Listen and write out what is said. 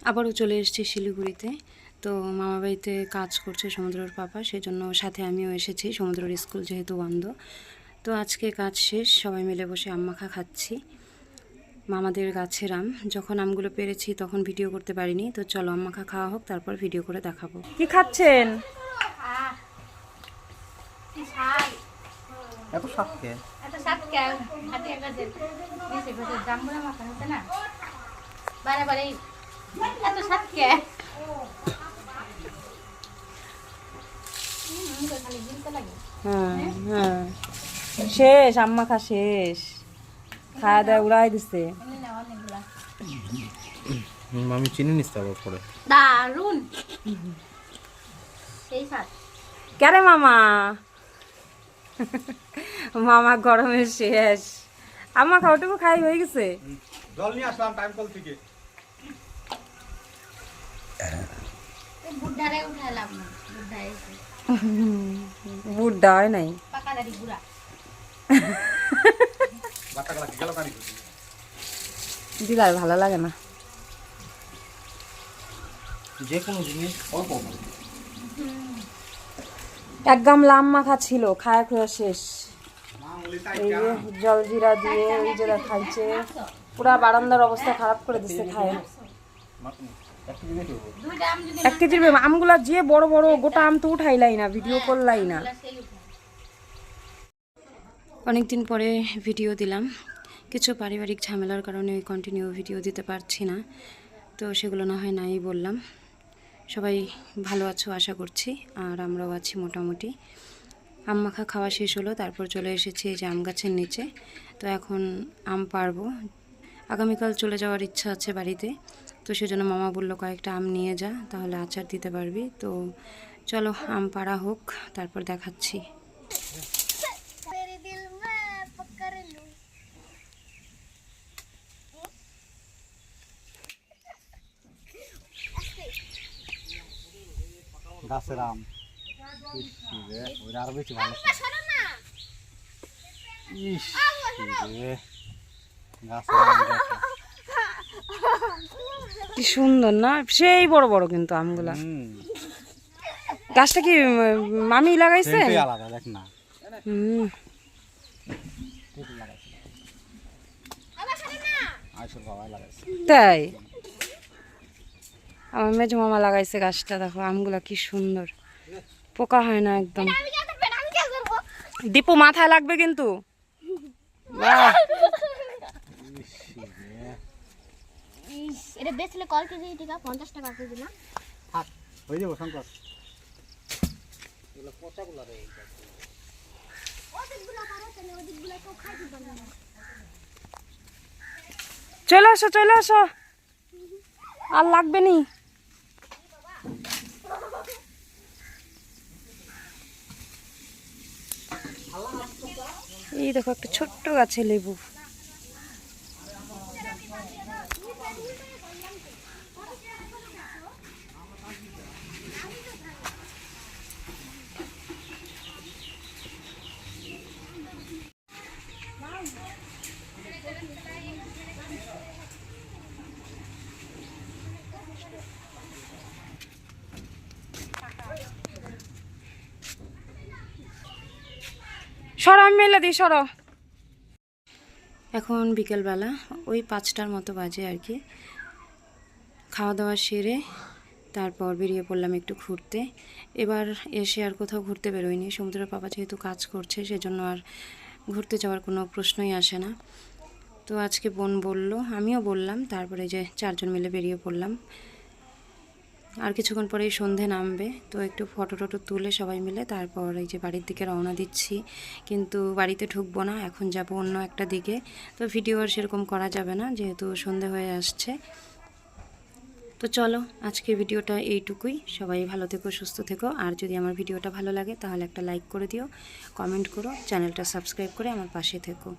আবারও চলে এসেছি শিলিগুড়িতে। তো মামাবাড়িতে কাজ করছে সমুদ্রের পাপা, সেজন্য সাথে আমিও এসেছি। সমুদ্রের স্কুল যেহেতু বন্ধ, তো আজকে কাজ শেষ, সবাই মিলে বসে আম মাখা খাচ্ছি। মামাদের গাছের আম, যখন আমগুলো পেরেছি তখন ভিডিও করতে পারিনি। তো চলো আম মাখা খাওয়া হোক, তারপর ভিডিও করে দেখাবো। কি খাচ্ছেন? এত সাতকে শেষ আম মাখা শেষ, খাওয়া দাওয়া উড়াই দিচ্ছে। আমি চিনি নিতে হবে পরে। দারুন সেই স্বাদ। কেরে মামা মামা গরমে শেষ আম মাখা ওটুকু খাই হয়ে গেছে। জল নিয়ে আসলাম টাইম কল থেকে। বুড়ারে উঠালাম না, বুড়া এসে বুড়া হয় নাই, পাকা দাড়ি বুড়া। বাচ্চাগুলা কি গেল কারি দিদার ভালো লাগে না। যে কোনো জিনিস অল্প এক গামলা আম মাখা ছিল, খায়া খুয়া শেষ। এই যে জলজিরা দিয়ে ওই যে খাইছে, পুরা বারান্দার অবস্থা খারাপ করে দিচ্ছে খায়। 1 কেজির আমগুলা যে বড় বড়, গোটা আম তো উঠাইলাই না, ভিডিও করলাই না। অনেকদিন পরে ভিডিও দিলাম, কিছু পারিবারিক ঝামেলার কারণে কন্টিনিউ ভিডিও দিতে পারছি না, তো সেগুলো না হয় নাই বললাম। সবাই ভালো আছো আশা করছি, আর আমরাও আছি মোটামুটি। আম মাখা খাওয়া শেষ হলো, তারপর চলে এসেছি এই যে আম গাছের নিচে। তো এখন আম পারবো, আগামীকাল চলে যাওয়ার ইচ্ছা আছে বাড়িতে। তো সেজন্য মামা বললো কয়েকটা আম নিয়ে যা, তাহলে আচার দিতে পারবি। তো চলো আম পাড়া হোক, তারপর দেখাচ্ছি। গাছের আম ওইটা আরো বেশি ভালো। ইস গাছের আম কি সুন্দর না, সেই বড় বড় কিন্তু আমগুলা। গাছটা কি মামি লাগাইছে? আলাদা দেখ না। তাই আমার মেজো মামা লাগাইছে গাছটা, দেখো আমগুলা কি সুন্দর, পোকা হয় না একদম। দীপু মাথায় লাগবে কিন্তু। এটা বেচলে কল কেজি টাকা, 50 টাকা কেজি না? থাক হয়ে যাবো শঙ্কর। এগুলো পচাগুলো রে, ওদিকগুলো পারো তাহলে ওদিকগুলো কেউ খাই দিবে না। চলে আসো চলে আসো, আর লাগবে নি। এই দেখো একটা ছোট্ট গাছে লেবু। সরো আমি মেলে দিই, সরো। এখন বিকেলবেলা ওই 5টার মতো বাজে আর কি। খাওয়া দাওয়া সেরে তারপর বেরিয়ে পড়লাম একটু ঘুরতে। এবার এসে আর কোথাও ঘুরতে বেরোয়নি, সমুদ্রের পাপা যেহেতু কাজ করছে সেজন্য আর ঘুরতে যাওয়ার কোনো প্রশ্নই আসে না। তো আজকে বোন বলল, আমিও বললাম, তারপরে যে 4 জন মিলে বেরিয়ে পড়লাম। আর কিছুক্ষণ পরেই সন্ধে নামবে, তো একটু ফটো টটো তুলে সবাই মিলে তারপর এই যে বাড়ির দিকে রওনা দিচ্ছি। কিন্তু বাড়িতে ঢুকবো না, এখন যাব অন্য একটা দিকে। তো ভিডিও আর সেরকম করা যাবে না যেহেতু সন্ধে হয়ে আসছে। তো চলো আজকে ভিডিওটা এইটুকুই। সবাই ভালো থেকো, সুস্থ থেকো। আর যদি আমার ভিডিওটা ভালো লাগে তাহলে একটা লাইক করে দিও, কমেন্ট করো, চ্যানেলটা সাবস্ক্রাইব করে আমার পাশে থেকো।